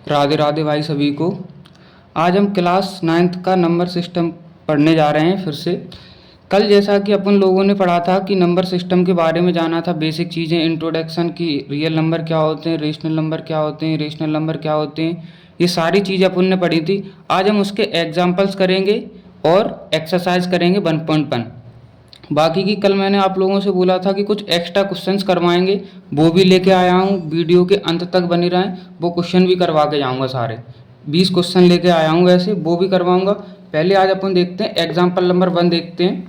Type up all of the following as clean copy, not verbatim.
राधे राधे भाई सभी को। आज हम क्लास 9th का नंबर सिस्टम पढ़ने जा रहे हैं फिर से। कल जैसा कि अपन लोगों ने पढ़ा था कि नंबर सिस्टम के बारे में जाना था, बेसिक चीज़ें, इंट्रोडक्शन की, रियल नंबर क्या होते हैं, रेशनल नंबर क्या होते हैं, रेशनल नंबर क्या होते हैं, ये सारी चीज़ें अपन ने पढ़ी थी। आज हम उसके एग्जाम्पल्स करेंगे और एक्सरसाइज करेंगे 1.1। बाकी की कल मैंने आप लोगों से बोला था कि कुछ एक्स्ट्रा क्वेश्चंस करवाएंगे, वो भी लेके आया हूँ। वीडियो के अंत तक बने रहें, वो क्वेश्चन भी करवा के जाऊँगा। सारे 20 क्वेश्चन लेके आया हूँ, वैसे वो भी करवाऊँगा। पहले आज अपन देखते हैं एग्जाम्पल नंबर 1 देखते हैं।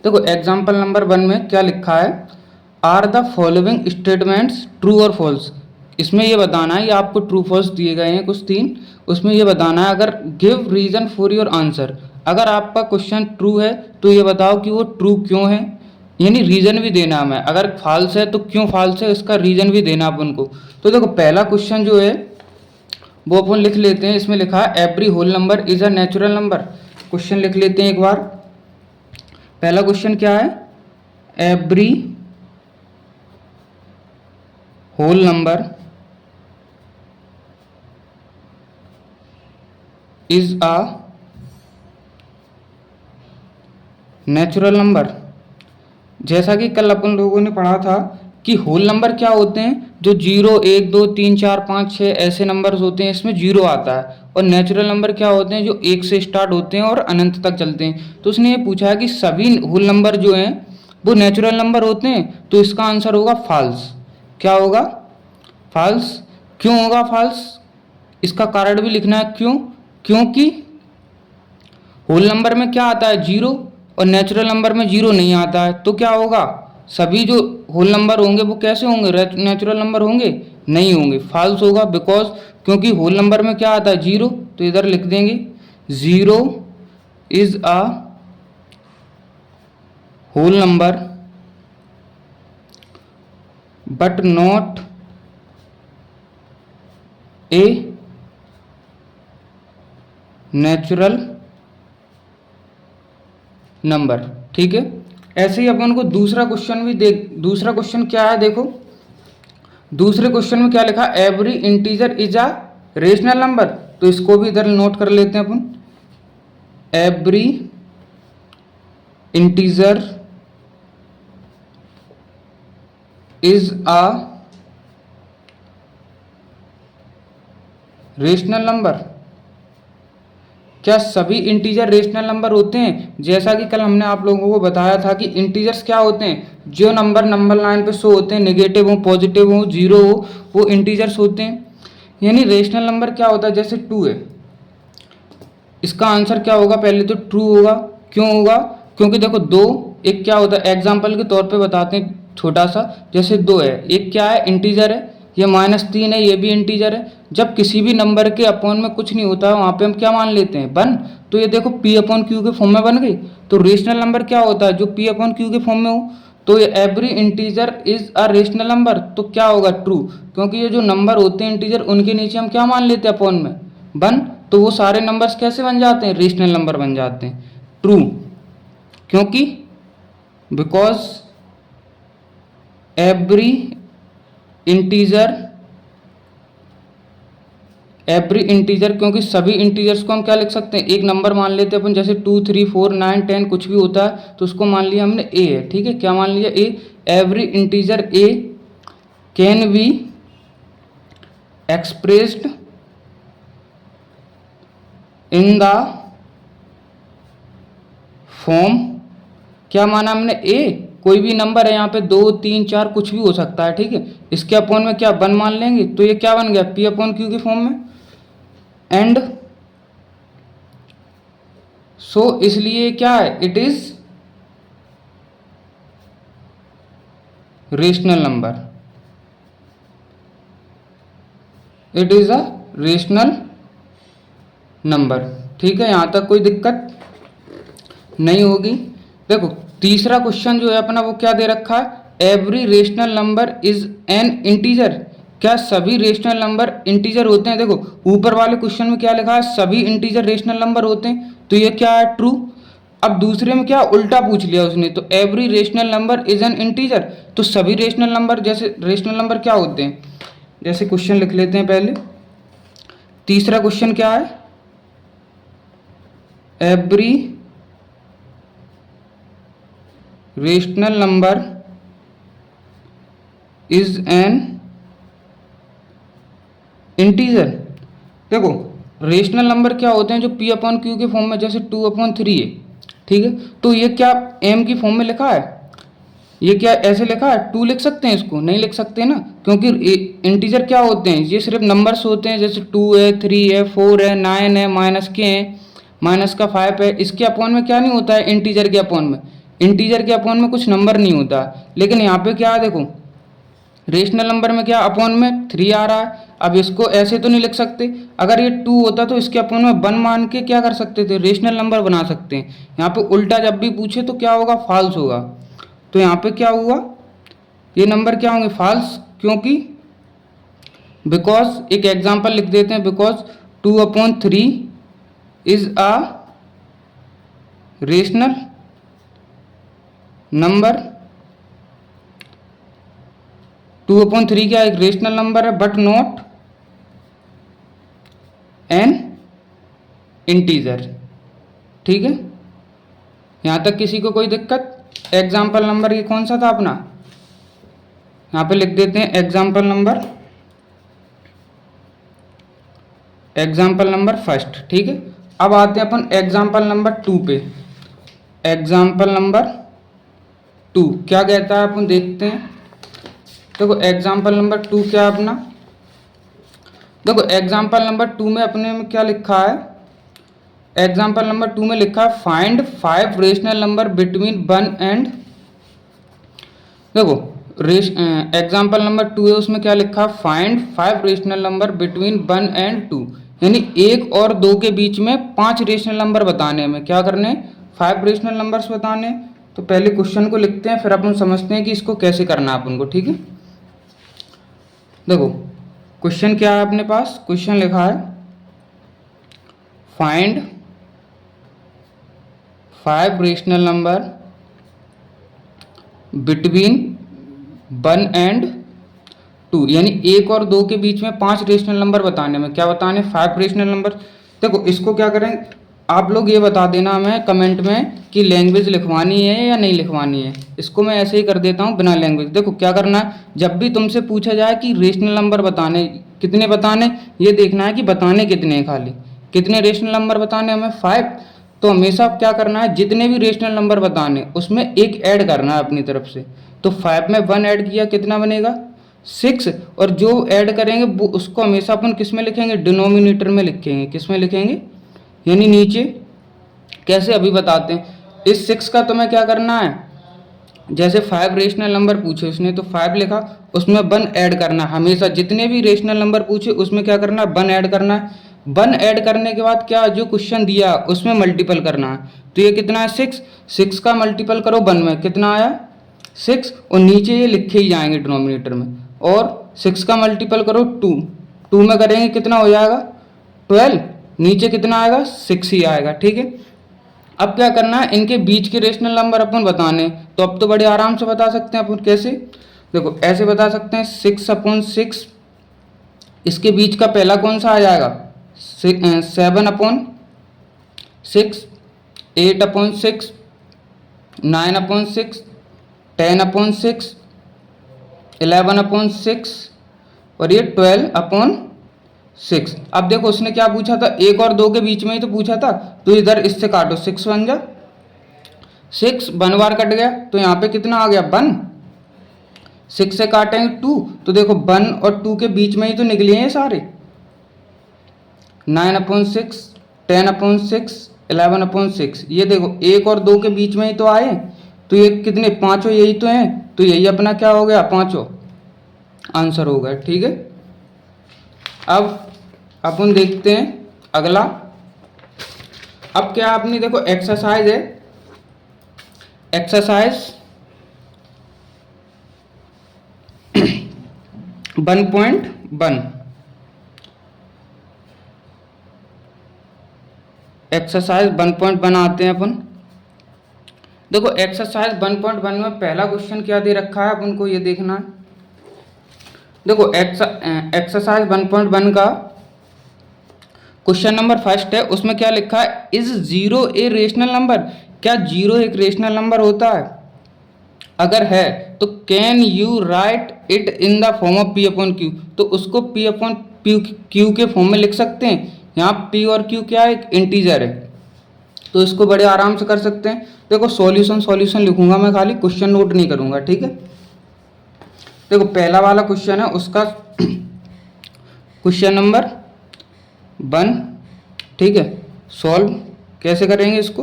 देखो एग्जाम्पल नंबर 1 में क्या लिखा है, are the following statements true और फॉल्स। इसमें ये बताना है, ये आपको ट्रू फॉल्स दिए गए हैं कुछ 3, उसमें ये बताना है अगर give reason for your answer. अगर आपका क्वेश्चन ट्रू है तो ये बताओ कि वो ट्रू क्यों है, यानी रीजन भी देना हमें। अगर फॉल्स है तो क्यों फॉल्स है, इसका रीजन भी देना अपन को। तो देखो पहला क्वेश्चन जो है वो अपन लिख लेते हैं। इसमें लिखा है every whole number is a natural number. Question लिख लेते हैं एक बार। पहला क्वेश्चन क्या है, every whole number is a natural number. जैसा कि कल अपन लोगों ने पढ़ा था कि होल नंबर क्या होते हैं, जो 0 1 2 3 4 5 6 ऐसे नंबर्स होते हैं, इसमें 0 आता है। और नेचुरल नंबर क्या होते हैं, जो 1 से स्टार्ट होते हैं और अनंत तक चलते हैं। तो उसने ये पूछा है कि सभी होल नंबर जो हैं वो नेचुरल नंबर होते हैं, तो इसका आंसर होगा फॉल्स। क्या होगा, फॉल्स। क्यों होगा फॉल्स, इसका कारण भी लिखना है क्यों। क्योंकि होल नंबर में क्या आता है, 0, और नेचुरल नंबर में 0 नहीं आता है। तो क्या होगा, सभी जो होल नंबर होंगे वो कैसे होंगे, नेचुरल नंबर होंगे, नहीं होंगे, फॉल्स होगा। बिकॉज क्योंकि होल नंबर में क्या आता है, 0, तो इधर लिख देंगे 0 is a whole number but not a natural number. ठीक है, ऐसे ही अपन को दूसरा क्वेश्चन भी देख। दूसरा क्वेश्चन क्या है, देखो दूसरे क्वेश्चन में क्या लिखा, every integer is a rational number. तो इसको भी इधर नोट कर लेते हैं अपन। Every integer is a rational number. क्या सभी इंटीजर रेशनल नंबर होते हैं। जैसा कि कल हमने आप लोगों को बताया था कि इंटीजर्स क्या होते हैं, जो नंबर नंबर लाइन पे शो होते हैं, नेगेटिव हो, पॉजिटिव हो, 0 हो, वो इंटीजर्स होते हैं। यानी रेशनल नंबर क्या होता है, जैसे 2 है, इसका आंसर क्या होगा, पहले तो ट्रू होगा। क्यों होगा, क्योंकि देखो 2 एक क्या होता है, एग्जाम्पल के तौर पे बताते हैं छोटा सा। जैसे 2 है, एक क्या है, इंटीजर है, ये -3 है, ये भी इंटीजर है। जब किसी भी नंबर के अपॉन में कुछ नहीं होता है, वहाँ पे हम क्या मान लेते हैं, 1। तो ये देखो P/Q के फॉर्म में बन गई। तो रेशनल नंबर क्या होता है, जो P/Q के फॉर्म में हो। तो ये every integer is a rational number, तो क्या होगा, ट्रू। क्योंकि ये जो नंबर होते हैं इंटीजर, उनके नीचे हम क्या मान लेते हैं अपॉन में, 1। तो वो सारे नंबर्स कैसे बन जाते हैं, रेशनल नंबर बन जाते हैं, ट्रू। क्योंकि बिकॉज एवरी इंटीजर क्योंकि सभी इंटीजर्स को हम क्या लिख सकते हैं, एक नंबर मान लेते हैं अपन। जैसे 2 3 4 9 10 कुछ भी होता है, तो उसको मान लिया हमने ए है। ठीक है, क्या मान लिया, a. Every integer a can be expressed in the form, क्या माना हमने, ए। कोई भी नंबर है यहाँ पे, 2 3 4 कुछ भी हो सकता है। ठीक है, इसके अपॉन में क्या 1 मान लेंगे, तो ये क्या बन गया, P/Q के फॉर्म में। एंड सो इसलिए क्या है, it is rational number, it is a rational number. ठीक है, यहाँ तक कोई दिक्कत नहीं होगी। देखो तीसरा क्वेश्चन जो है अपना, वो क्या दे रखा है, every rational number is an integer. क्या सभी रेशनल नंबर इंटीजर होते हैं। देखो ऊपर वाले क्वेश्चन में क्या लिखा है, सभी इंटीजर रेशनल नंबर होते हैं, तो ये क्या है, ट्रू। अब दूसरे में क्या उल्टा पूछ लिया उसने, तो every rational number is an integer. तो सभी रेशनल नंबर, जैसे रेशनल नंबर क्या होते हैं, जैसे क्वेश्चन लिख लेते हैं पहले। तीसरा क्वेश्चन क्या है, every rational number is an integer. देखो रेशनल नंबर क्या होते हैं, जो p अपॉन क्यू के फॉर्म में, जैसे 2/3 है, ठीक है। तो ये क्या m की फॉर्म में लिखा है, ये क्या ऐसे लिखा है, 2 लिख सकते हैं, इसको नहीं लिख सकते ना, क्योंकि इंटीजर क्या होते हैं, ये सिर्फ नंबर्स होते हैं, जैसे 2 है, 3 है, 4 है, 9 है, माइनस के हैं, माइनस का 5 है। इसके अपॉन में क्या नहीं होता है, इंटीजर के अपॉन में, इंटीजर के अपॉन में कुछ नंबर नहीं होता। लेकिन यहाँ पे क्या है, देखो रेशनल नंबर में क्या अपॉन में 3 आ रहा है। अब इसको ऐसे तो नहीं लिख सकते, अगर ये 2 होता तो इसके अपॉन में 1 मान के क्या कर सकते थे, रेशनल नंबर बना सकते हैं। यहाँ पे उल्टा जब भी पूछे तो क्या होगा, फॉल्स होगा। तो यहाँ पे क्या हुआ, ये नंबर क्या होंगे, फॉल्स, क्योंकto बिकॉज एक एग्जांपल लिख देते हैं, because 2/3 is a rational number. 2/3 क्या एक रेशनल नंबर है, बट नॉट एन इंटीजर। ठीक है, यहां तक किसी को कोई दिक्कत। एग्जाम्पल नंबर ये कौन सा था अपना, यहाँ पे लिख देते हैं एग्जाम्पल नंबर फर्स्ट। ठीक है, अब आते हैं अपन एग्जाम्पल नंबर 2 पे। एग्जाम्पल नंबर 2 क्या कहता है, अपन देखते हैं। देखो एग्जाम्पल नंबर 2 क्या है अपना, देखो एग्जाम्पल नंबर 2 में अपने में क्या लिखा है, एग्जाम्पल नंबर 2 में लिखा है find 5 rational number between 1 and, देखो एग्जाम्पल नंबर 2 है, उसमें क्या लिखा है, find 5 rational number between 1 and 2, यानी 1 और 2 के बीच में 5 रेशनल नंबर बताने में क्या करने, 5 रेशनल नंबर्स बताने। तो पहले क्वेश्चन को लिखते हैं, फिर अपन समझते हैं कि इसको कैसे करना है अपन को। ठीक है, देखो क्वेश्चन क्या है अपने पास, क्वेश्चन लिखा है find 5 rational number between 1 and 2, यानी 1 और 2 के बीच में 5 रेशनल नंबर बताने में, क्या बताने, 5 रेशनल नंबर। देखो इसको क्या करें, आप लोग ये बता देना हमें कमेंट में कि लैंग्वेज लिखवानी है या नहीं लिखवानी है। इसको मैं ऐसे ही कर देता हूँ बिना लैंग्वेज। देखो क्या करना है, जब भी तुमसे पूछा जाए कि रेशनल नंबर बताने, कितने बताने, ये देखना है कि बताने कितने हैं, खाली कितने रेशनल नंबर बताने हमें, 5। तो हमेशा क्या करना है, जितने भी रेशनल नंबर बताने उसमें एक ऐड करना है अपनी तरफ से। तो 5 में 1 ऐड किया, कितना बनेगा, 6। और जो ऐड करेंगे वो उसको हमेशा अपन किस में लिखेंगे, डिनोमिनेटर में लिखेंगे। किस में लिखेंगे, यानी नीचे। कैसे अभी बताते हैं। इस 6 का तुम्हें क्या करना है, जैसे 5 रेशनल नंबर पूछे उसने तो 5 लिखा, उसमें 1 ऐड करना है। हमेशा जितने भी रेशनल नंबर पूछे उसमें क्या करना है, 1 ऐड करना है। 1 ऐड करने के बाद क्या, जो क्वेश्चन दिया उसमें मल्टीपल करना है। तो ये कितना है, 6 का मल्टीपल करो 1 में, कितना आया, 6। और नीचे ये लिखे ही जाएंगे डिनोमिनेटर में। और 6 का मल्टीपल करो 2 में करेंगे, कितना हो जाएगा, 12। नीचे कितना आएगा, 6 ही आएगा। ठीक है, अब क्या करना है, इनके बीच के रेशनल नंबर अपन बताने। तो अब तो बड़े आराम से बता सकते हैं अपन। कैसे, देखो ऐसे बता सकते हैं, 6/6, इसके बीच का पहला कौन सा आ जाएगा, 7/6, 8/6, 9/6, 10/6, 11/6 और ये 12/6। अब देखो उसने क्या पूछा था, 1 और 2 के बीच में ही तो पूछा था। तो इधर इससे काटो, 6 बन जा, 6 1 बार कट गया, तो यहाँ पे कितना आ गया, 1। 6 से काटेंगे 2, तो देखो 1 और 2 के बीच में ही तो निकले हैं ये सारे। 9/6, 10/6, 11/6, ये देखो 1 और 2 के बीच में ही तो आए। तो ये कितने, पांचों यही तो हैं। तो यही अपना क्या हो गया, पांचों आंसर हो गया। ठीक है, अब अपन देखते हैं अगला। अब क्या अपनी देखो एक्सरसाइज है, एक्सरसाइज 1.1, एक्सरसाइज 1.1 आते हैं अपन। देखो एक्सरसाइज 1.1 में पहला क्वेश्चन क्या दे रखा है अपन को, ये देखना है। देखो एक्सरसाइज 1.1 का क्वेश्चन नंबर फर्स्ट है, उसमें क्या लिखा है, is zero a rational number, क्या जीरो एक रेशनल नंबर होता है? अगर है तो can you right it in the form of P upon Q, तो उसको पी अपॉन क्यू के फॉर्म में लिख सकते हैं। यहाँ पी और क्यू क्या है, एक इंटीजर है, तो इसको बड़े आराम से कर सकते हैं। देखो सॉल्यूशन सॉल्यूशन लिखूंगा मैं, खाली क्वेश्चन नोट नहीं करूंगा, ठीक है। देखो पहला वाला क्वेश्चन है, उसका क्वेश्चन नंबर 1, ठीक है। सॉल्व कैसे करेंगे इसको,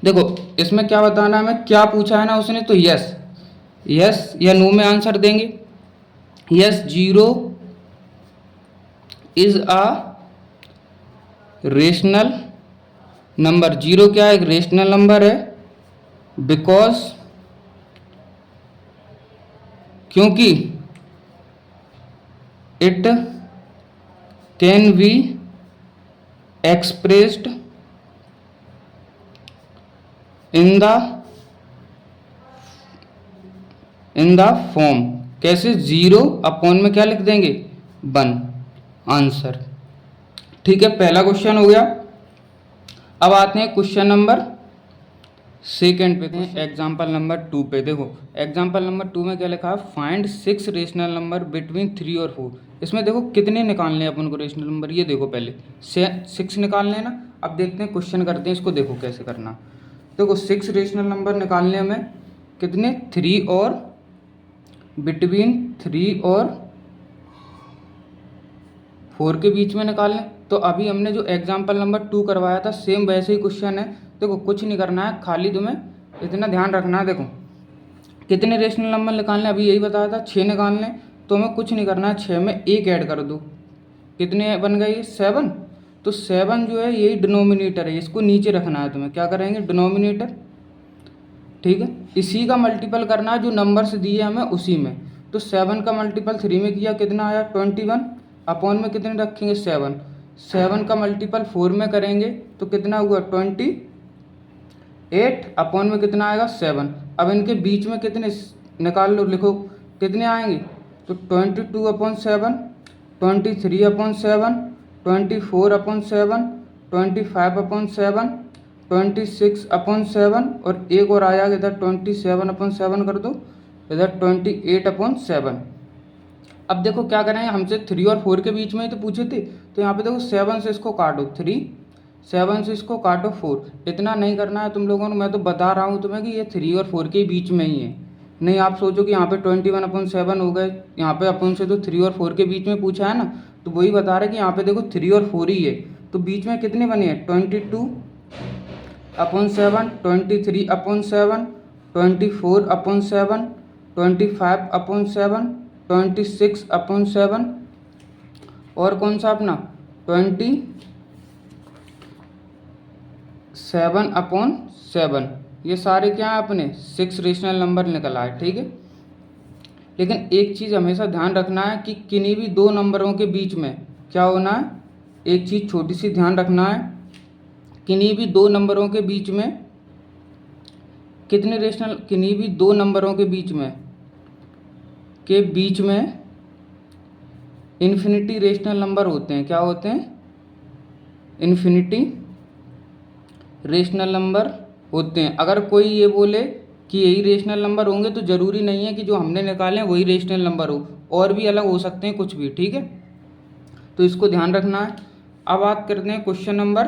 देखो इसमें क्या बताना है हमें, क्या पूछा है ना उसने, तो यस यस या नो में आंसर देंगे। Yes zero is a rational number, zero क्या है, एक रेशनल नंबर है, बिकॉज क्योंकि it can be expressed in the form, कैसे, जीरो अपॉन में क्या लिख देंगे, 1, आंसर। ठीक है, पहला क्वेश्चन हो गया। अब आते हैं क्वेश्चन नंबर सेकेंड पे, एग्जाम्पल नंबर 2 पे। देखो एग्जाम्पल नंबर 2 में क्या लिखा है, फाइंड 6 रेशनल नंबर बिटवीन 3 और 4। इसमें देखो कितने निकालने हैं अपन को रेशनल नंबर, ये देखो पहले 6 निकालने हैं ना। अब देखते हैं क्वेश्चन करते हैं इसको, देखो कैसे करना। देखो 6 रेशनल नंबर निकालने हमें कितने, 3 और बिटवीन 3 और 4 के बीच में निकालने। तो अभी हमने जो एग्जाम्पल नंबर 2 करवाया था सेम वैसे ही क्वेश्चन है। देखो कुछ नहीं करना है, खाली तुम्हें इतना ध्यान रखना है। देखो कितने रेशनल नंबर निकालने, अभी यही बताया था 6 निकालने, तो हमें कुछ नहीं करना है, 6 में एक ऐड कर दो, कितने बन गए, 7। तो 7 जो है यही डिनोमिनेटर है, इसको नीचे रखना है तुम्हें, क्या करेंगे, डिनोमिनेटर, ठीक है। इसी का मल्टीपल करना है जो नंबर्स दिए हमें उसी में। तो 7 का मल्टीपल 3 में किया, कितना आया, 21, अपॉन में कितने रखेंगे, 7। 7 का मल्टीपल 4 में करेंगे तो कितना हुआ, 28, अपॉन में कितना आएगा, 7। अब इनके बीच में कितने निकाल लो, लिखो कितने आएंगे, तो 22 upon 7, 23 upon 7, 24 upon 7, 25 upon 7, 26 upon 7, और एक और आया इधर 27 अपॉन 7 कर दो, इधर 28 अपॉन 7। अब देखो क्या करें, हमसे 3 और 4 के बीच में ही तो पूछे थे, तो यहाँ पे देखो 7 से इसको काटो 3, 7 से इसको काटो 4। इतना नहीं करना है तुम लोगों को, मैं तो बता रहा हूँ तुम्हें कि ये 3 और 4 के बीच में ही है। नहीं आप सोचो कि यहाँ पे 21 अपॉन 7 हो गए, यहाँ पे अपन से तो 3 और 4 के बीच में पूछा है ना, तो वही बता रहे कि यहाँ पे देखो 3 और 4 ही है, तो बीच में कितने बने हैं, 22 upon 7, 23 upon 7, 24 upon 7, 25 upon 7, 26 upon 7, और कौन सा अपना 27 अपॉन 7। ये सारे क्या है अपने 6 रेशनल नंबर निकल आए, ठीक है। लेकिन एक चीज़ हमेशा ध्यान रखना है कि किन्हीं भी दो नंबरों के बीच में क्या होना है, एक चीज़ छोटी सी ध्यान रखना है, किन्हीं भी दो नंबरों के बीच में, कितने रेशनल, किन्हीं भी दो नंबरों के बीच में इन्फिनिटी रेशनल नंबर होते हैं, क्या होते हैं, इन्फिनिटी रेशनल नंबर होते हैं। अगर कोई ये बोले कि यही रेशनल नंबर होंगे तो ज़रूरी नहीं है कि जो हमने निकाले हैं वही रेशनल नंबर हो, और भी अलग हो सकते हैं कुछ भी, ठीक है। तो इसको ध्यान रखना है। अब बात करते हैं क्वेश्चन नंबर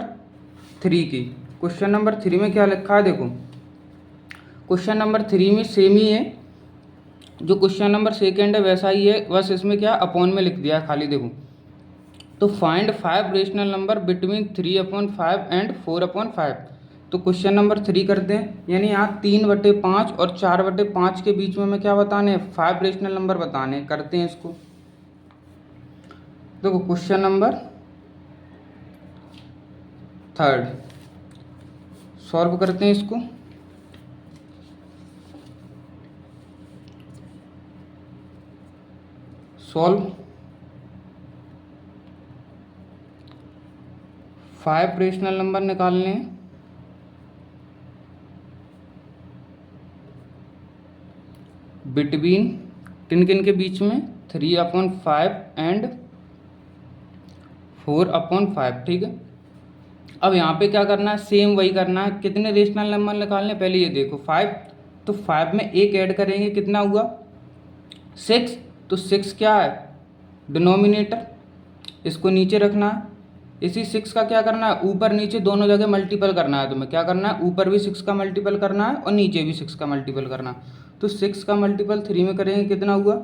3 की। क्वेश्चन नंबर 3 में क्या लिखा है, देखो क्वेश्चन नंबर 3 में सेम ही है, जो क्वेश्चन नंबर सेकेंड है वैसा ही है, बस इसमें क्या अपॉन में लिख दिया खाली। देखो तो find 5 rational number between 3 upon 5 and 4 upon 5। तो क्वेश्चन नंबर 3 करते हैं, यानी यहाँ 3/5 और 4/5 के बीच में हमें क्या बताने हैं, 5 रेशनल नंबर बताने हैं। करते हैं इसको। देखो क्वेश्चन नंबर 3 सॉल्व करते हैं इसको। सॉल्व 5 रेशनल नंबर निकालने हैं बिटवीन किन किन के बीच में, 3/5 एंड 4/5, ठीक है। अब यहाँ पे क्या करना है, सेम वही करना है। कितने रेशनल नंबर निकालने, पहले ये देखो 5, तो 5 में एक ऐड करेंगे, कितना हुआ 6, तो 6 क्या है डिनोमिनेटर, इसको नीचे रखना है। इसी 6 का क्या करना है, ऊपर नीचे दोनों जगह मल्टीपल करना है। तुम्हें क्या करना है, ऊपर भी 6 का मल्टीपल करना है और नीचे भी 6 का मल्टीपल करना है। तो 6 का मल्टीपल 3 में करेंगे, कितना हुआ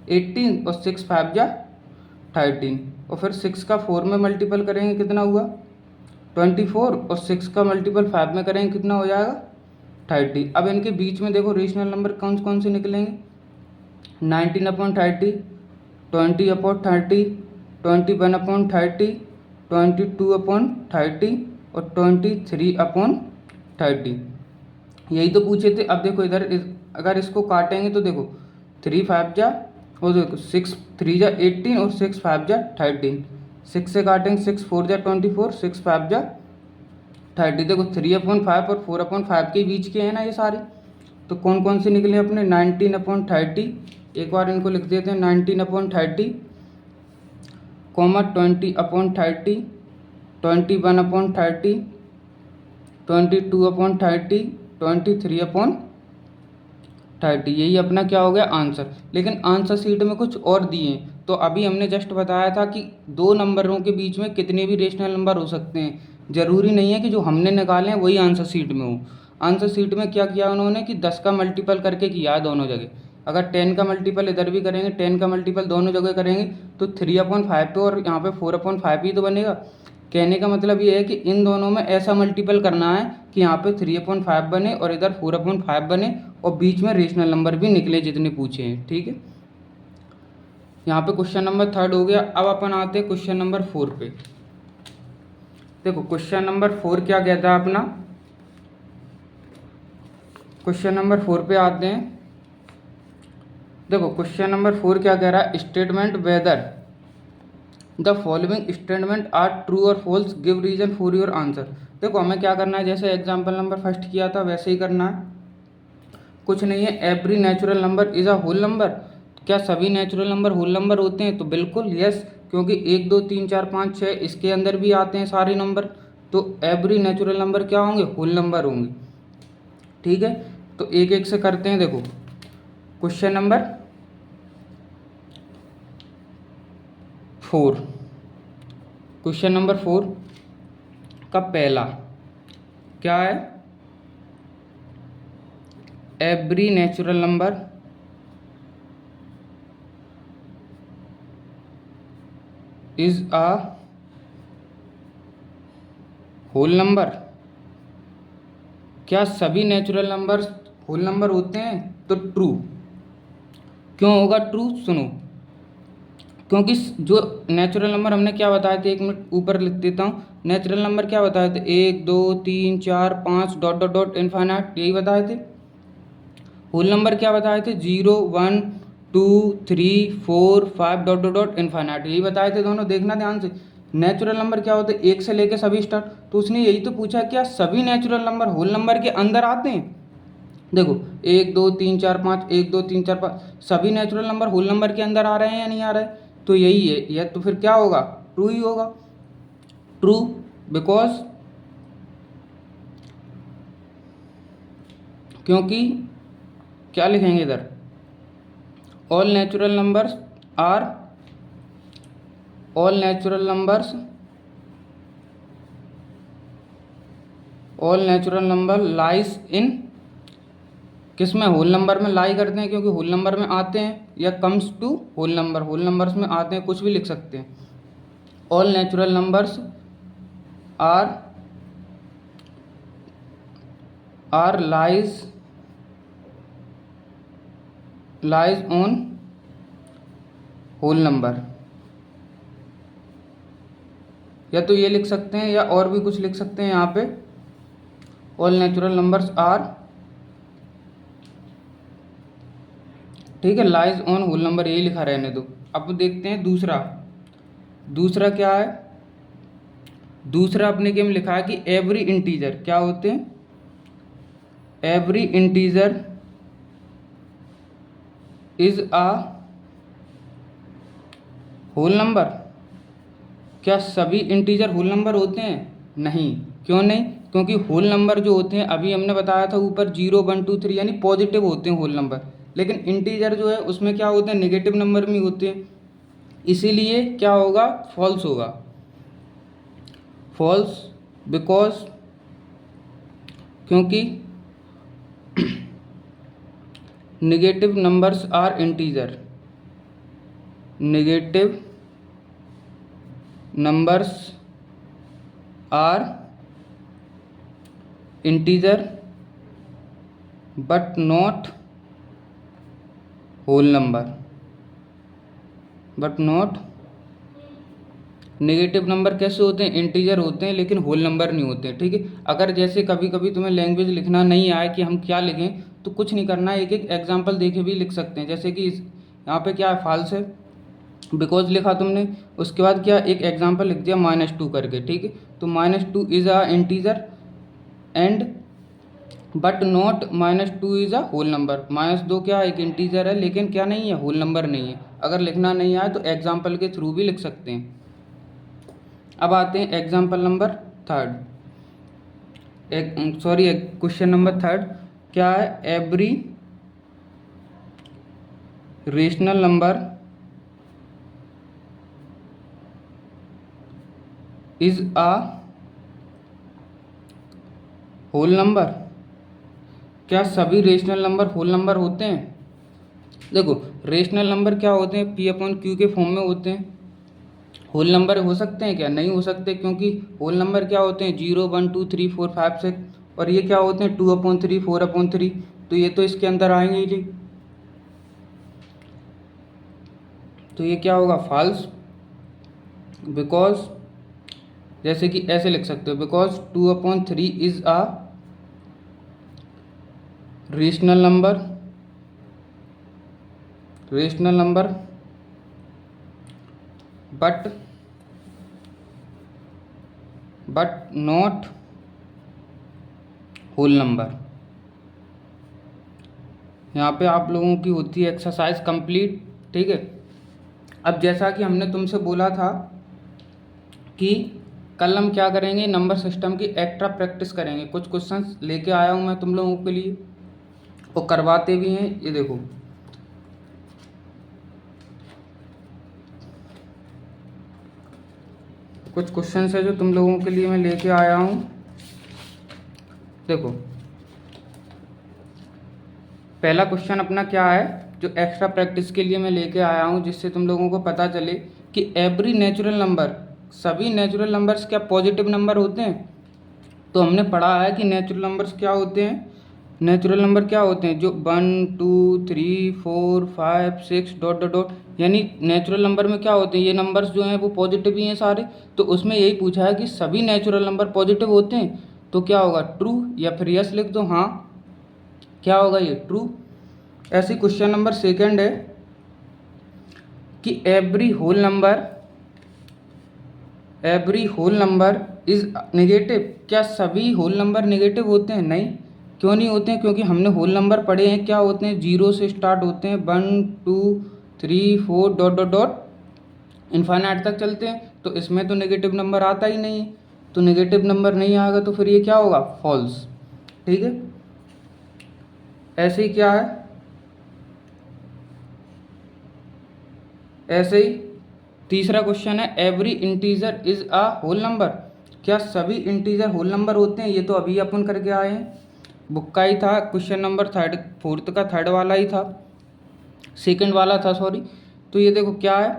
18, और 6 5 जा 13, और फिर 6 का 4 में मल्टीपल करेंगे, कितना हुआ 24, और 6 का मल्टीपल 5 में करेंगे, कितना हो जाएगा 30। अब इनके बीच में देखो रेशनल नंबर कौन कौन से निकलेंगे, 19/30, 20/30, 21/30, 22/30 और 23/30। यही तो पूछे थे। अब देखो इधर अगर इसको काटेंगे तो देखो 3 5 जा, और देखो 6 3 जा 18 और 6 5 जा 13। 6 से काटेंगे, 6 4 जा 24, 6 5 जा 30। देखो 3/5 और 4/5 के बीच के हैं ना ये सारे, तो कौन कौन से निकले अपने 19/30। एक बार इनको लिख देते हैं 19/30, 20/30, 21/30, 22/30, 23/30। यही अपना क्या हो गया आंसर। लेकिन आंसर शीट में कुछ और दिए हैं, तो अभी हमने जस्ट बताया था कि दो नंबरों के बीच में कितने भी रेशनल नंबर हो सकते हैं। ज़रूरी नहीं है कि जो हमने निकाले हैं वही आंसर शीट में हो। आंसर शीट में क्या किया उन्होंने कि 10 का मल्टीपल करके किया है दोनों जगह। अगर 10 का मल्टीपल इधर भी करेंगे, 10 का मल्टीपल दोनों जगह करेंगे, तो 3/5 तो और यहाँ पे 4/5 ही तो बनेगा। कहने का मतलब ये है कि इन दोनों में ऐसा मल्टीपल करना है कि यहाँ पे 3/5 बने और इधर 4/5 बने, और बीच में रेशनल नंबर भी निकले जितने पूछे हैं, ठीक है। यहाँ पे क्वेश्चन नंबर 3 हो गया। अब अपन आते हैं क्वेश्चन नंबर 4 पे। देखो क्वेश्चन नंबर 4 क्या कहता है अपना, क्वेश्चन नंबर 4 पे आते हैं। देखो क्वेश्चन नंबर 4 क्या कह रहा है, statement whether the following statement are true और false, give reason for your answer. देखो हमें क्या करना है, जैसे एग्जाम्पल नंबर फर्स्ट किया था वैसे ही करना है, कुछ नहीं है। Every natural number is a whole number, क्या सभी नेचुरल नंबर होल नंबर होते हैं, तो बिल्कुल यस, क्योंकि 1 2 3 4 5 6 इसके अंदर भी आते हैं सारे नंबर, तो एवरी नेचुरल नंबर क्या होंगे, होल नंबर होंगे, ठीक है। तो एक एक से करते हैं। देखो क्वेश्चन नंबर 4, क्वेश्चन नंबर 4 का पहला क्या है, every natural number is a whole number, क्या सभी नेचुरल नंबर होल नंबर होते हैं, तो ट्रू। क्यों होगा ट्रू, सुनो, क्योंकि जो नेचुरल नंबर हमने क्या बताए थे, एक मिनट ऊपर लिख देता हूँ। नेचुरल नंबर क्या बताए थे, 1 2 3 4 5 डॉट डॉट डॉट इनफाइनाइट, यही बताए थे। होल नंबर क्या बताए थे, 0 1 2 3 4 5 डॉट डॉट डॉट इनफाइनाइट, यही बताए थे दोनों। देखना ध्यान से, नेचुरल नंबर क्या होते हैं, एक से लेके सभी स्टार्ट। तो उसने यही तो पूछा, क्या सभी नेचुरल नंबर होल नंबर के अंदर आते हैं। देखो 1 2 3 4 5, 1 2 3 4 5, सभी नेचुरल नंबर होल नंबर के अंदर आ रहे हैं या नहीं आ रहे, तो यही है यह, तो फिर क्या होगा, ट्रू ही होगा। ट्रू बिकॉज, क्योंकि क्या लिखेंगे इधर, all natural numbers are, all natural numbers, all natural number lies in, किस में, होल नंबर में लाई करते हैं, क्योंकि होल नंबर में आते हैं, या comes to whole number, whole numbers में आते हैं, कुछ भी लिख सकते हैं। All natural numbers are lies on whole number, या तो ये लिख सकते हैं या और भी कुछ लिख सकते हैं यहाँ पे, ऑल नेचुरल नंबर्स आर, ठीक है, लाइज ऑन होल नंबर, यही लिखा रहने दो। अब देखते हैं दूसरा, दूसरा क्या है, दूसरा अपने गेम लिखा है कि एवरी इंटीजर क्या होते हैं, every integer is a whole number, क्या सभी इंटीजर होल नंबर होते हैं? नहीं। क्यों नहीं? क्योंकि होल नंबर जो होते हैं अभी हमने बताया था ऊपर 0 1 2 3 यानी पॉजिटिव होते हैं होल नंबर, लेकिन इंटीजर जो है उसमें क्या होते हैं, नेगेटिव नंबर में होते हैं। इसीलिए क्या होगा, फॉल्स होगा। फॉल्स बिकॉज क्योंकि negative numbers are integer, negative numbers are integer but not whole number, but not negative number कैसे होते हैं, इंटीजर होते हैं लेकिन होल नंबर नहीं होते हैं। ठीक है, अगर जैसे कभी कभी तुम्हें लैंग्वेज लिखना नहीं आए कि हम क्या लिखें, तो कुछ नहीं करना है, एक एक एग्जांपल देके भी लिख सकते हैं। जैसे कि यहाँ पे क्या है, फॉल्स है, बिकॉज लिखा तुमने, उसके बाद क्या एक एग्जांपल लिख दिया -2 करके। ठीक है, तो -2 is a integer and but not -2 is a whole number. -2 क्या एक इंटीजर है लेकिन क्या नहीं है, होल नंबर नहीं है। अगर लिखना नहीं आए तो एग्जाम्पल के थ्रू भी लिख सकते हैं। अब आते हैं example number third, question number third क्या है, every rational number is a whole number. क्या सभी रेशनल नंबर होल नंबर होते हैं? देखो, रेशनल नंबर क्या होते हैं, P/Q के फॉर्म में होते हैं। होल नंबर हो सकते हैं क्या? नहीं हो सकते, क्योंकि होल नंबर क्या होते हैं, 0 1 2 3 4 5 6, और ये क्या होते हैं 2/3 4/3, तो ये तो इसके अंदर आएंगे ही नहीं, तो ये क्या होगा, फॉल्स। बिकॉज जैसे कि ऐसे लिख सकते हो, because 2/3 is a rational number, rational number but not whole number. यहाँ पे आप लोगों की होती है एक्सरसाइज कंप्लीट। ठीक है, अब जैसा कि हमने तुमसे बोला था कि कल हम क्या करेंगे, नंबर सिस्टम की एक्स्ट्रा प्रैक्टिस करेंगे। कुछ क्वेश्चंस लेके आया हूँ मैं तुम लोगों के लिए, और करवाते भी हैं। ये देखो, कुछ क्वेश्चंस है जो तुम लोगों के लिए मैं लेके आया हूँ। देखो, पहला क्वेश्चन अपना क्या है जो एक्स्ट्रा प्रैक्टिस के लिए मैं लेके आया हूँ, जिससे तुम लोगों को पता चले कि एवरी नेचुरल नंबर, सभी नेचुरल नंबर्स क्या पॉजिटिव नंबर होते हैं। तो हमने पढ़ा है कि नेचुरल नंबर्स क्या होते हैं, नेचुरल नंबर क्या होते हैं, जो 1 2 3 4 5 6 डॉट डॉट डॉट, यानी नेचुरल नंबर में क्या होते हैं, ये नंबर्स जो हैं वो पॉजिटिव ही हैं सारे। तो उसमें यही पूछा है कि सभी नेचुरल नंबर पॉजिटिव होते हैं, तो क्या होगा, ट्रू, या फिर यस लिख दो। हाँ, क्या होगा ये, ट्रू। ऐसे क्वेश्चन नंबर सेकंड है कि every whole number is negative. क्या सभी होल नंबर नेगेटिव होते हैं? नहीं। क्यों नहीं होते हैं? क्योंकि हमने होल नंबर पढ़े हैं, क्या होते हैं, 0 से स्टार्ट होते हैं, 1 2 3 4 डॉट डॉट डॉट इन्फाइनाइट तक चलते हैं। तो इसमें तो नेगेटिव नंबर आता ही नहीं है, तो नेगेटिव नंबर नहीं आएगा, तो फिर ये क्या होगा, फॉल्स। ठीक है, ऐसे ही क्या है, ऐसे ही तीसरा क्वेश्चन है, every integer is a whole number. क्या सभी इंटीजर होल नंबर होते हैं? ये तो अभी अपन करके आए हैं, बुक का ही था, क्वेश्चन नंबर फोर्थ का थर्ड वाला ही था, सेकंड वाला था, सॉरी। तो ये देखो क्या है,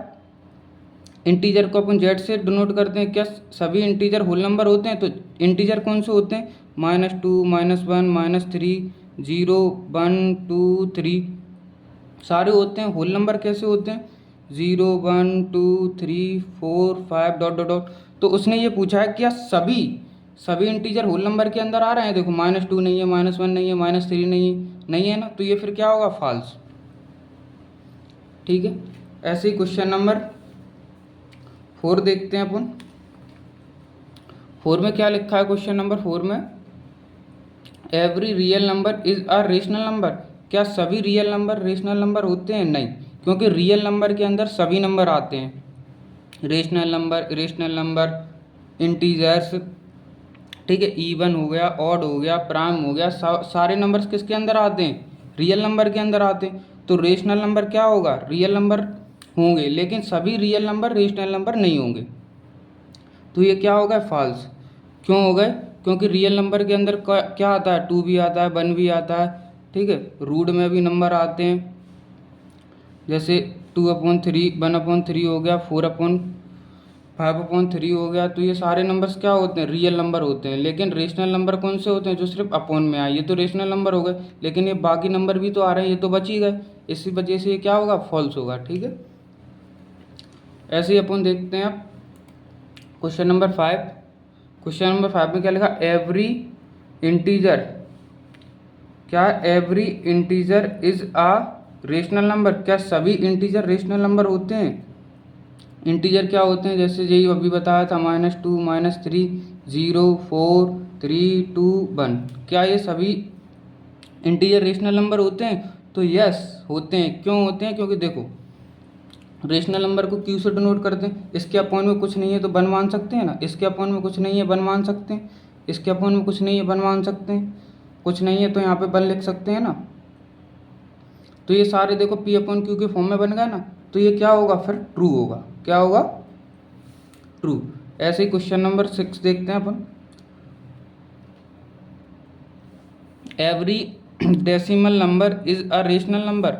इंटीजर को अपन जेड से डिनोट करते हैं। क्या सभी इंटीजर होल नंबर होते हैं? तो इंटीजर कौन से होते हैं, -2 -1 -3 0 1 2 3 सारे होते हैं। होल नंबर कैसे होते हैं, 0 1 2 3 4 5 डॉट डॉट डॉट। तो उसने ये पूछा है क्या सभी इंटीजर होल नंबर के अंदर आ रहे हैं। देखो, -2 नहीं है, -1 नहीं है, -3 नहीं है ना, तो ये फिर क्या होगा, फॉल्स। ठीक है, ऐसे ही क्वेश्चन नंबर 4 देखते हैं अपन। 4 में क्या लिखा है, क्वेश्चन नंबर 4 में, every real number is a rational number. क्या सभी रियल नंबर रेशनल नंबर होते हैं? नहीं, क्योंकि रियल नंबर के अंदर सभी नंबर आते हैं। रेशनल नंबर, इंटीजर्स, ठीक है, इवन हो गया, ऑड हो गया, प्राइम हो गया, सारे नंबर्स किसके अंदर आते हैं? रियल नंबर के अंदर आते हैं। तो रेशनल नंबर क्या होगा? रियल नंबर होंगे, लेकिन सभी रियल नंबर रेशनल नंबर नहीं होंगे। तो ये क्या होगा? फॉल्स। क्यों हो गए? क्योंकि रियल नंबर के अंदर क्या आता है? 2 भी आता है, 1 भी आता है, ठीक है, रूट में भी नंबर आते हैं, जैसे 2/3, 1/3 हो गया, 4/5/3 हो गया। तो ये सारे नंबर्स क्या होते हैं? रियल नंबर होते हैं। लेकिन रेशनल नंबर कौन से होते हैं? जो सिर्फ अपॉन में आए, ये तो रेशनल नंबर हो गए, लेकिन ये बाकी नंबर भी तो आ रहे हैं, ये तो बच ही गए। इसी वजह से ये क्या होगा? फॉल्स होगा, ठीक है। ऐसे ही अपन देखते हैं अब क्वेश्चन नंबर 5। क्वेश्चन नंबर 5 में क्या लिखा? एवरी इंटीजर, क्या every integer is a rational number? क्या सभी इंटीजर रेशनल नंबर होते हैं? इंटीजर क्या होते हैं? जैसे यही अभी बताया था, -2, -3, 0, 4, 3, 2, 1। क्या ये सभी इंटीजर रेशनल नंबर होते हैं? तो यस होते हैं। क्यों होते हैं? क्योंकि देखो, रेशनल नंबर को क्यू से डिनोट करते हैं। इसके अपॉन में कुछ नहीं है तो वन मान सकते हैं ना, इसके अपॉन में कुछ नहीं है वन मान सकते हैं, इसके अपॉन में कुछ नहीं है वन मान सकते हैं, कुछ नहीं है तो यहाँ पे वन लिख सकते हैं ना। तो ये सारे देखो P/Q के फॉर्म में बन गए ना, तो ये क्या होगा? फिर ट्रू होगा। क्या होगा? ट्रू। ऐसे ही क्वेश्चन नंबर 6 देखते हैं अपन। Every decimal number is a rational number.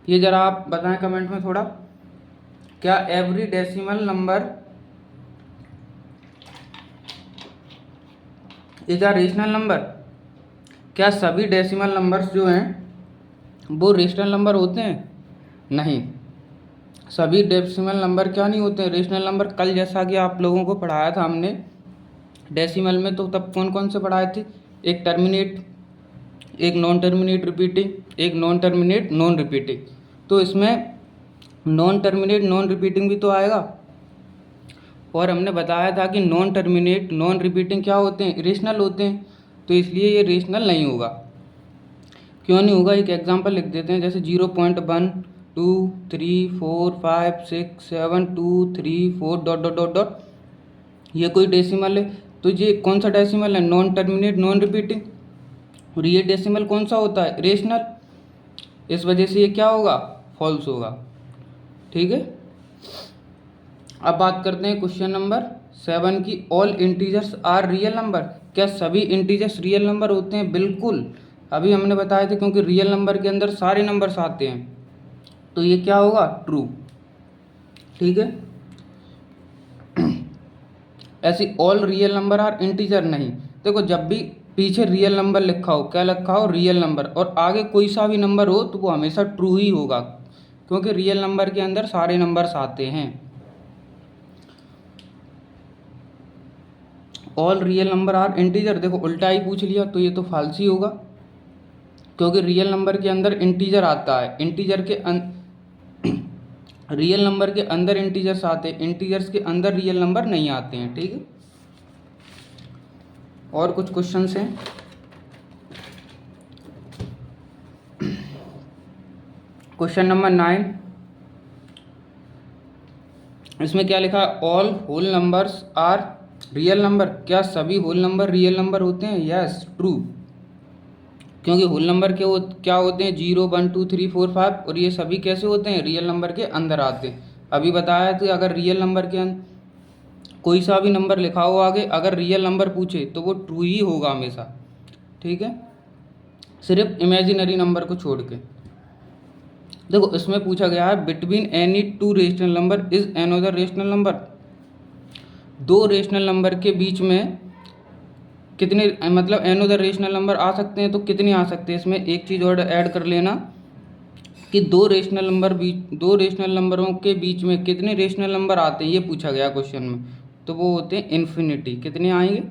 ये जरा आप बताएं कमेंट में थोड़ा, क्या every decimal number is a rational number? क्या सभी डेसिमल नंबर्स जो हैं वो रेशनल नंबर होते हैं? नहीं, सभी डेसिमल नंबर क्या नहीं होते हैं? Rational number. कल जैसा कि आप लोगों को पढ़ाया था हमने डेसिमल में, तो तब कौन कौन से पढ़ाए थे? एक टर्मिनेट, एक नॉन टर्मिनेट रिपीटिंग, एक नॉन टर्मिनेट नॉन रिपीटिंग। तो इसमें नॉन टर्मिनेट नॉन रिपीटिंग भी तो आएगा, और हमने बताया था कि नॉन टर्मिनेट नॉन रिपीटिंग क्या होते हैं? रेशनल होते हैं। तो इसलिए ये रेशनल नहीं होगा। क्यों नहीं होगा? एक एग्जांपल लिख देते हैं, जैसे 0.1 2 3 4 5 6 7 2 3 4 डॉट डॉट डॉट डॉट। ये कोई डेसिमल है, तो ये कौन सा डेसिमल है? Non terminate non repeating. और ये डेसिमल कौन सा होता है? रेशनल। इस वजह से ये क्या होगा? फॉल्स होगा, ठीक है। अब बात करते हैं क्वेश्चन नंबर 7 की। All integers are real number. क्या सभी इंटीजर्स रियल नंबर होते हैं? बिल्कुल, अभी हमने बताया था, क्योंकि रियल नंबर के अंदर सारे नंबर्स आते हैं, तो ये क्या होगा? ट्रू, ठीक है। ऐसी all real number are integer नहीं। देखो, जब भी पीछे रियल नंबर लिखा हो, क्या लिखा हो? रियल नंबर, और आगे कोई सा भी नंबर हो तो वो हमेशा ट्रू ही होगा, क्योंकि रियल नंबर के अंदर सारे नंबर्स आते हैं। All real number are integer, देखो उल्टा ही पूछ लिया, तो ये तो फाल्स ही होगा, क्योंकि रियल नंबर के अंदर इंटीजर आता है। इंटीजर के रियल नंबर के अंदर इंटीजर्स आते हैं, इंटीजर्स के अंदर रियल नंबर नहीं आते हैं, ठीक है। और कुछ क्वेश्चंस हैं। क्वेश्चन नंबर 9, इसमें क्या लिखा? All whole numbers are real number. क्या सभी होल नंबर रियल नंबर होते हैं? यस, ट्रू, क्योंकि होल नंबर के क्या होते हैं? 0 1 2 3 4 5, और ये सभी कैसे होते हैं? रियल नंबर के अंदर आते हैं। अभी बताया था, अगर रियल नंबर के अंदर कोई सा भी नंबर लिखा हो आगे, अगर रियल नंबर पूछे तो वो ट्रू ही होगा हमेशा, ठीक है, सिर्फ इमेजिनरी नंबर को छोड़ के। देखो, इसमें पूछा गया है between any two rational number is another rational number. दो रेशनल नंबर के बीच में कितने, मतलब एनोदर रेशनल नंबर आ सकते हैं, तो कितने आ सकते हैं? इसमें एक चीज़ और ऐड कर लेना कि दो रेशनल नंबरों के बीच में कितने रेशनल नंबर आते हैं, ये पूछा गया क्वेश्चन में। तो वो होते हैं इन्फिनिटी। कितने आएंगे?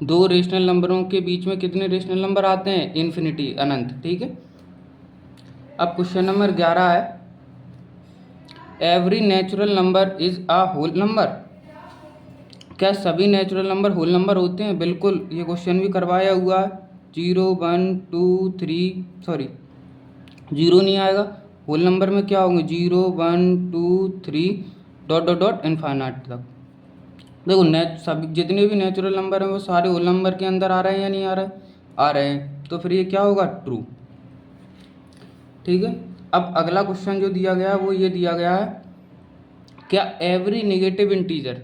दो रेशनल नंबरों के बीच में कितने रेशनल नंबर आते हैं? इन्फिनिटी, अनंत, ठीक है। अब क्वेश्चन नंबर 11 है, every natural number is a whole number. क्या सभी नेचुरल नंबर होल नंबर होते हैं? बिल्कुल, ये क्वेश्चन भी करवाया हुआ है। 0 1 2 3, सॉरी 0 नहीं आएगा, होल नंबर में क्या होंगे 0 1 2 3 डॉट डॉट डॉट इनफाइनाइट तक। देखो सभी जितने भी नेचुरल नंबर हैं वो सारे होल नंबर के अंदर आ रहे हैं या नहीं आ रहे, आ रहे हैं, तो फिर ये क्या होगा ट्रू। ठीक है, अब अगला क्वेश्चन जो दिया गया है वो ये दिया गया है, क्या every negative integer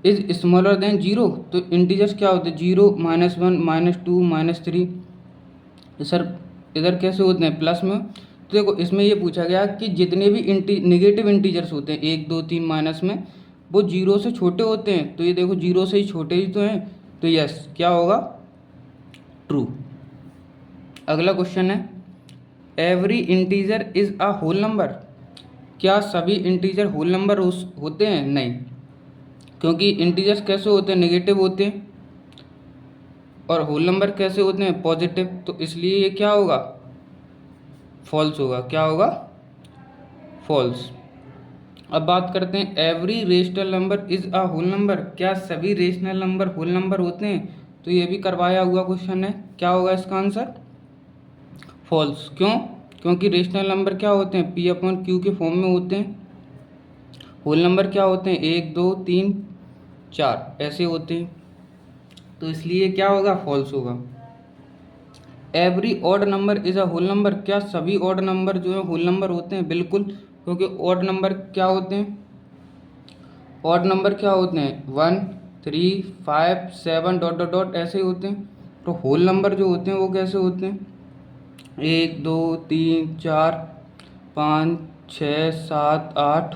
is smaller than zero. तो इंटीजर्स क्या होते हैं 0 -1 -2 -3, सर इधर कैसे होते हैं प्लस में। तो देखो इसमें ये पूछा गया कि जितने भी नेगेटिव इंटीजर्स होते हैं 1 2 3 माइनस में, वो जीरो से छोटे होते हैं। तो ये देखो जीरो से ही छोटे ही तो हैं, तो यस क्या होगा ट्रू। अगला क्वेश्चन है every integer is a whole number. क्या सभी इंटीजर होल नंबर होते हैं? नहीं, क्योंकि इंटीजर्स कैसे होते हैं नेगेटिव होते हैं और होल नंबर कैसे होते हैं पॉजिटिव, तो इसलिए ये क्या होगा फॉल्स होगा। क्या होगा फॉल्स। अब बात करते हैं every rational number is a whole number. क्या सभी रेशनल नंबर होल नंबर होते हैं? तो ये भी करवाया हुआ क्वेश्चन है, क्या होगा इसका आंसर फॉल्स। क्यों? क्योंकि रेशनल नंबर क्या होते हैं P/Q के फॉर्म में होते हैं, होल नंबर क्या होते हैं 1 2 3 4 ऐसे होते हैं, तो इसलिए क्या होगा फॉल्स होगा। Every odd number is a whole number. क्या सभी ऑड नंबर जो है होल नंबर होते हैं? बिल्कुल, क्योंकि ऑड नंबर क्या होते हैं, ऑड नंबर क्या होते हैं 1 3 5 7 डॉट डॉट डॉट ऐसे होते हैं। तो होल नंबर जो होते हैं वो कैसे होते हैं 1 2 3 4 5 6 7 8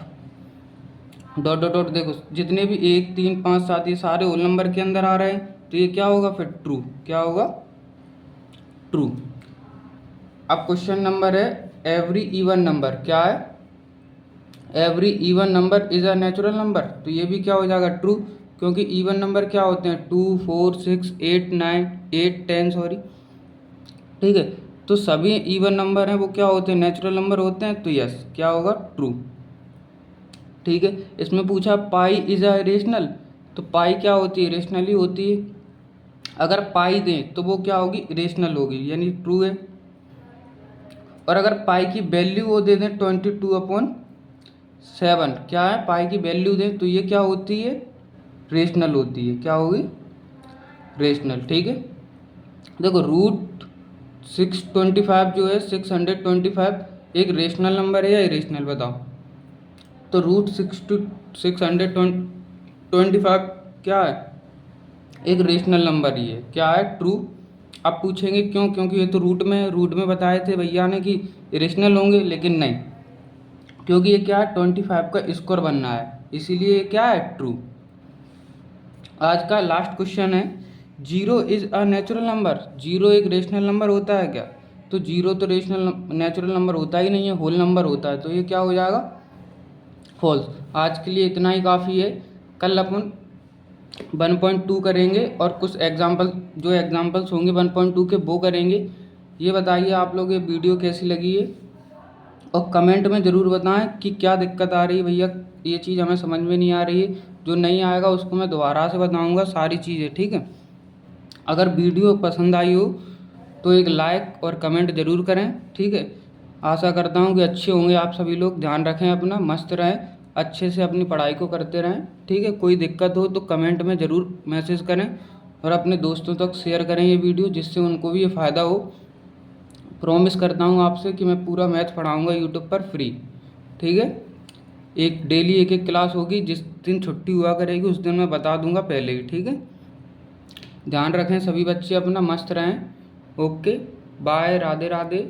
डॉट डॉट डॉट। देखो जितने भी 1 3 5 7 ये सारे होल नंबर के अंदर आ रहे हैं, तो ये क्या होगा फिर ट्रू। क्या होगा ट्रू। अब क्वेश्चन नंबर है एवरी इवन नंबर। क्या है every even number is a natural number. तो ये भी क्या हो जाएगा ट्रू, क्योंकि इवन नंबर क्या होते हैं 2 4 6 8 9 8 10 सॉरी। ठीक है, तो सभी इवन नंबर हैं वो क्या होते हैं नेचुरल नंबर होते हैं, तो यस क्या होगा ट्रू। ठीक है, इसमें पूछा पाई इज अ रेशनल। तो पाई क्या होती है रेशनल ही होती है, अगर पाई दें तो वो क्या होगी रेशनल होगी यानी ट्रू है। और अगर पाई की वैल्यू वो दे दें 22/7, क्या है पाई की वैल्यू दें तो ये क्या होती है रेशनल होती है। क्या होगी रेशनल। ठीक है, देखो रूट 625 जो है 625 एक रेशनल नंबर है या इरेशनल बताओ। तो रूट 625 क्या है एक रेशनल नंबर ही है। क्या है ट्रू। अब पूछेंगे क्यों, क्योंकि ये तो रूट में है, रूट में बताए थे भैया ने कि इरेशनल होंगे, लेकिन नहीं, क्योंकि ये क्या है 25 का स्क्वायर बनना है, इसीलिए ये क्या है ट्रू। आज का लास्ट क्वेश्चन है zero is a natural number. Zero एक रेशनल नंबर होता है क्या? तो जीरो तो रेशनल नेचुरल नंबर होता ही नहीं है, होल नंबर होता है, तो ये क्या हो जाएगा फॉल्स। आज के लिए इतना ही काफ़ी है, कल अपन 1.2 करेंगे और कुछ एग्जाम्पल जो एग्जाम्पल्स होंगे 1.2 के वो करेंगे। ये बताइए आप लोग ये वीडियो कैसी लगी है, और कमेंट में ज़रूर बताएं कि क्या दिक्कत आ रही है भैया, ये चीज़ हमें समझ में नहीं आ रही है। जो नहीं आएगा उसको मैं दोबारा से बताऊंगा सारी चीज़ें। ठीक है, अगर वीडियो पसंद आई हो तो एक लाइक और कमेंट ज़रूर करें। ठीक है, आशा करता हूँ कि अच्छे होंगे आप सभी लोग। ध्यान रखें अपना, मस्त रहें, अच्छे से अपनी पढ़ाई को करते रहें। ठीक है, कोई दिक्कत हो तो कमेंट में ज़रूर मैसेज करें और अपने दोस्तों तक शेयर करें ये वीडियो, जिससे उनको भी ये फ़ायदा हो। प्रॉमिस करता हूँ आपसे कि मैं पूरा मैथ पढ़ाऊँगा यूट्यूब पर फ्री। ठीक है, एक डेली एक एक क्लास होगी, जिस दिन छुट्टी हुआ करेगी उस दिन मैं बता दूंगा पहले ही। ठीक है, ध्यान रखें सभी बच्चे अपना, मस्त रहें। Okay bye, Radhe Radhe.